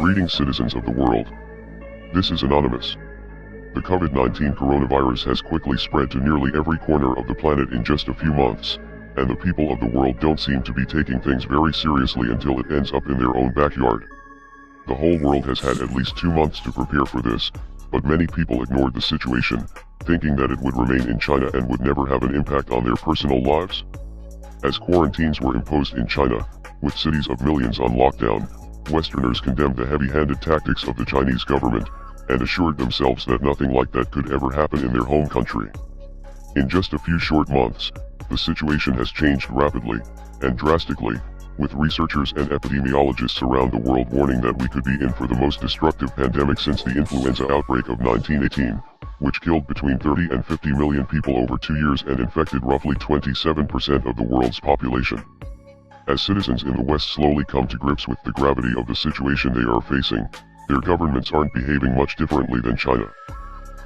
Greetings, citizens of the world. This is Anonymous. The COVID-19 coronavirus has quickly spread to nearly every corner of the planet in just a few months, and the people of the world don't seem to be taking things very seriously until it ends up in their own backyard. The whole world has had at least 2 months to prepare for this, but many people ignored the situation, thinking that it would remain in China and would never have an impact on their personal lives. As quarantines were imposed in China, with cities of millions on lockdown, Westerners condemned the heavy-handed tactics of the Chinese government, and assured themselves that nothing like that could ever happen in their home country. In just a few short months, the situation has changed rapidly, and drastically, with researchers and epidemiologists around the world warning that we could be in for the most destructive pandemic since the influenza outbreak of 1918, which killed between 30 and 50 million people over 2 years and infected roughly 27% of the world's population. As citizens in the West slowly come to grips with the gravity of the situation they are facing, their governments aren't behaving much differently than China.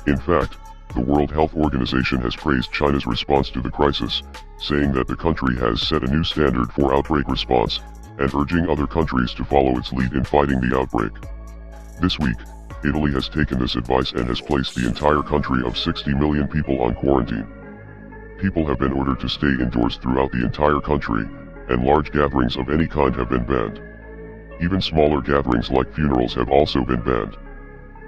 In fact, the World Health Organization has praised China's response to the crisis, saying that the country has set a new standard for outbreak response, and urging other countries to follow its lead in fighting the outbreak. This week, Italy has taken this advice and has placed the entire country of 60 million people on quarantine. People have been ordered to stay indoors throughout the entire country, and large gatherings of any kind have been banned. Even smaller gatherings like funerals have also been banned.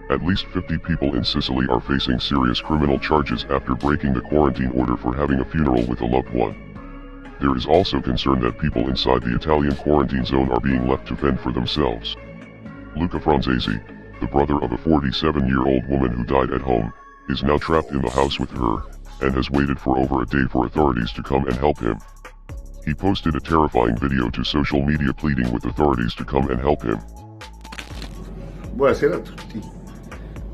At least 50 people in Sicily are facing serious criminal charges after breaking the quarantine order for having a funeral with a loved one. There is also concern that people inside the Italian quarantine zone are being left to fend for themselves. Luca Franzesi, the brother of a 47-year-old woman who died at home, is now trapped in the house with her, and has waited for over a day for authorities to come and help him. He posted a terrifying video to social media pleading with authorities to come and help him. Buonasera a tutti.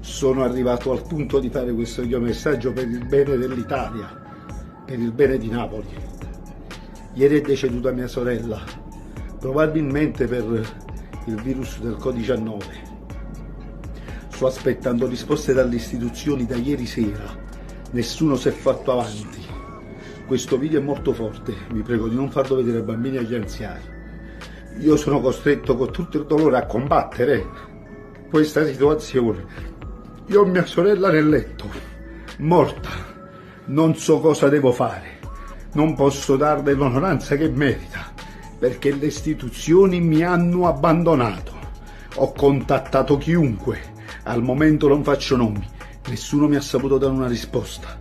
Sono arrivato al punto di fare questo videomessaggio per il bene dell'Italia, per il bene di Napoli. Ieri è deceduta mia sorella, probabilmente per il virus del Covid-19. Sto aspettando risposte dalle istituzioni da ieri sera. Nessuno si è fatto avanti. Questo video è molto forte, vi prego di non farlo vedere ai bambini e agli anziani. Io sono costretto con tutto il dolore a combattere questa situazione. Io ho mia sorella nel letto, morta. Non so cosa devo fare. Non posso darle l'onoranza che merita, perché le istituzioni mi hanno abbandonato. Ho contattato chiunque, al momento non faccio nomi. Nessuno mi ha saputo dare una risposta.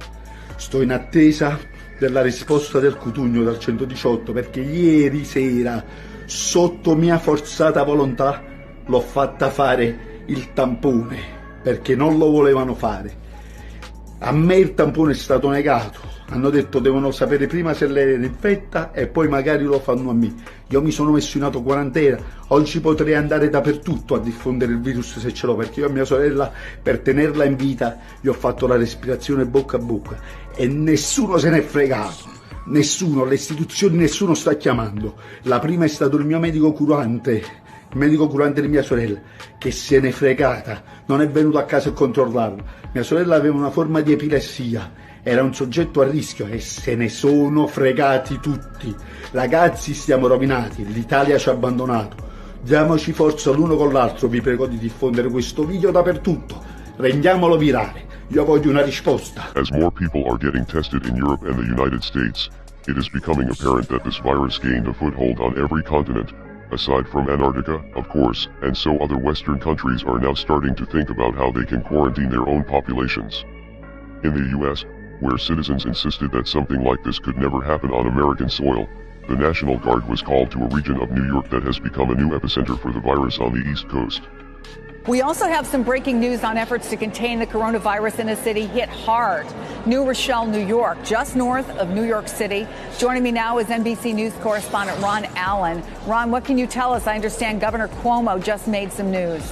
Sto in attesa della risposta del Cutugno dal 118, perché ieri sera, sotto mia forzata volontà, l'ho fatta fare il tampone, perché non lo volevano fare. A me il tampone è stato negato. Hanno detto devono sapere prima se lei era infetta e poi magari lo fanno a me. Io mi sono messo in autoquarantena, oggi potrei andare dappertutto a diffondere il virus se ce l'ho, perché io a mia sorella, per tenerla in vita, gli ho fatto la respirazione bocca a bocca e nessuno se n'è fregato. Nessuno, le istituzioni, nessuno sta chiamando. La prima è stato il mio medico curante, il medico curante di mia sorella, che se n'è fregata, non è venuto a casa a controllarla. Mia sorella aveva una forma di epilessia, era un soggetto a rischio e se ne sono fregati tutti. Ragazzi, stiamo rovinati, l'Italia ci ha abbandonato. Diamoci forza l'uno con l'altro, vi prego di diffondere questo video dappertutto. Rendiamolo virale. Io voglio una risposta. As more people are getting tested in Europe and the United States, it is becoming apparent that this virus gained a foothold on every continent, aside from Antarctica, of course, and so other Western countries are now starting to think about how they can quarantine their own populations. In the US, where citizens insisted that something like this could never happen on American soil, the National Guard was called to a region of New York that has become a new epicenter for the virus on the East Coast. We also have some breaking news on efforts to contain the coronavirus in a city hit hard. New Rochelle, New York, just north of New York City. Joining me now is NBC News correspondent Ron Allen. Ron, what can you tell us? I understand Governor Cuomo just made some news.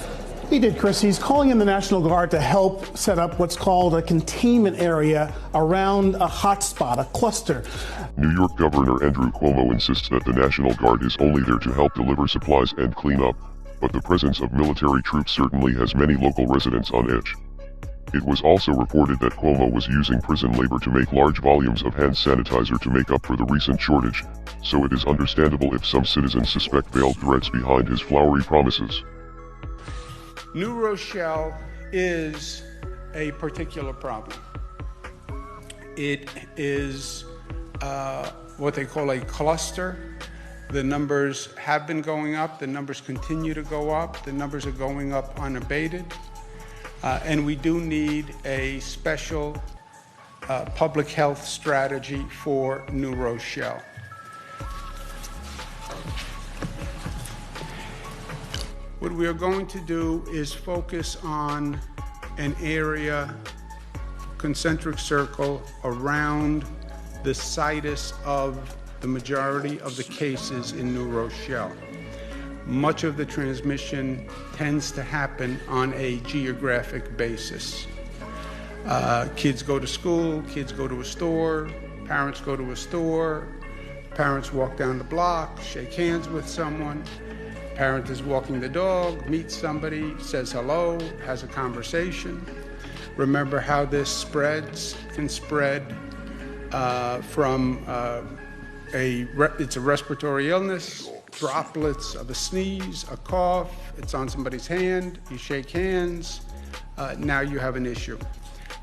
He did, Chris. He's calling in the National Guard to help set up what's called a containment area around a hotspot, a cluster. New York Governor Andrew Cuomo insists that the National Guard is only there to help deliver supplies and clean up, but the presence of military troops certainly has many local residents on edge. It was also reported that Cuomo was using prison labor to make large volumes of hand sanitizer to make up for the recent shortage, so it is understandable if some citizens suspect veiled threats behind his flowery promises. New Rochelle is a particular problem. It is what they call a cluster. The numbers have been going up. The numbers continue to go up. The numbers are going up unabated. And we do need a special public health strategy for New Rochelle. What we are going to do is focus on an area, concentric circle, around the situs of the majority of the cases in New Rochelle. Much of the transmission tends to happen on a geographic basis. Kids go to school, kids go to a store, parents go to a store, parents walk down the block, shake hands with someone. Parent is walking the dog, meets somebody, says hello, has a conversation. Remember how this spreads, can spread from it's a respiratory illness, droplets of a sneeze, a cough, it's on somebody's hand, you shake hands, now you have an issue.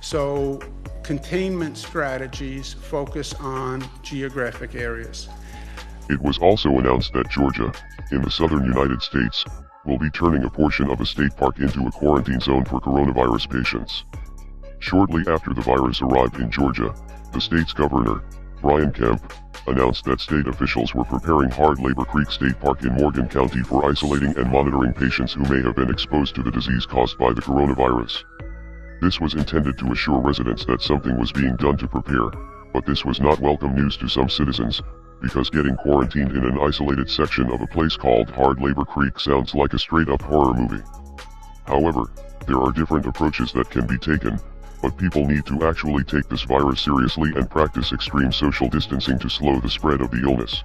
So containment strategies focus on geographic areas. It was also announced that Georgia, in the southern United States, will be turning a portion of a state park into a quarantine zone for coronavirus patients. Shortly after the virus arrived in Georgia, the state's governor, Brian Kemp, announced that state officials were preparing Hard Labor Creek State Park in Morgan County for isolating and monitoring patients who may have been exposed to the disease caused by the coronavirus. This was intended to assure residents that something was being done to prepare, but this was not welcome news to some citizens, because getting quarantined in an isolated section of a place called Hard Labor Creek sounds like a straight-up horror movie. However, there are different approaches that can be taken, but people need to actually take this virus seriously and practice extreme social distancing to slow the spread of the illness.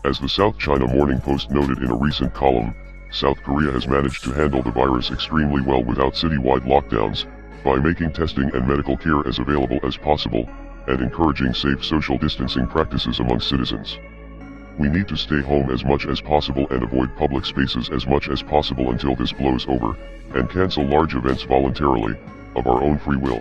As the South China Morning Post noted in a recent column, South Korea has managed to handle the virus extremely well without citywide lockdowns, by making testing and medical care as available as possible, and encouraging safe social distancing practices among citizens. We need to stay home as much as possible and avoid public spaces as much as possible until this blows over, and cancel large events voluntarily, of our own free will.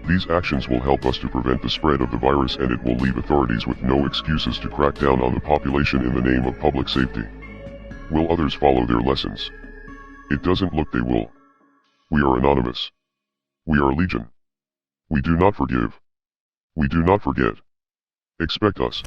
These actions will help us to prevent the spread of the virus, and it will leave authorities with no excuses to crack down on the population in the name of public safety. Will others follow their lessons? It doesn't look they will. We are anonymous. We are legion. We do not forgive. We do not forget. Expect us.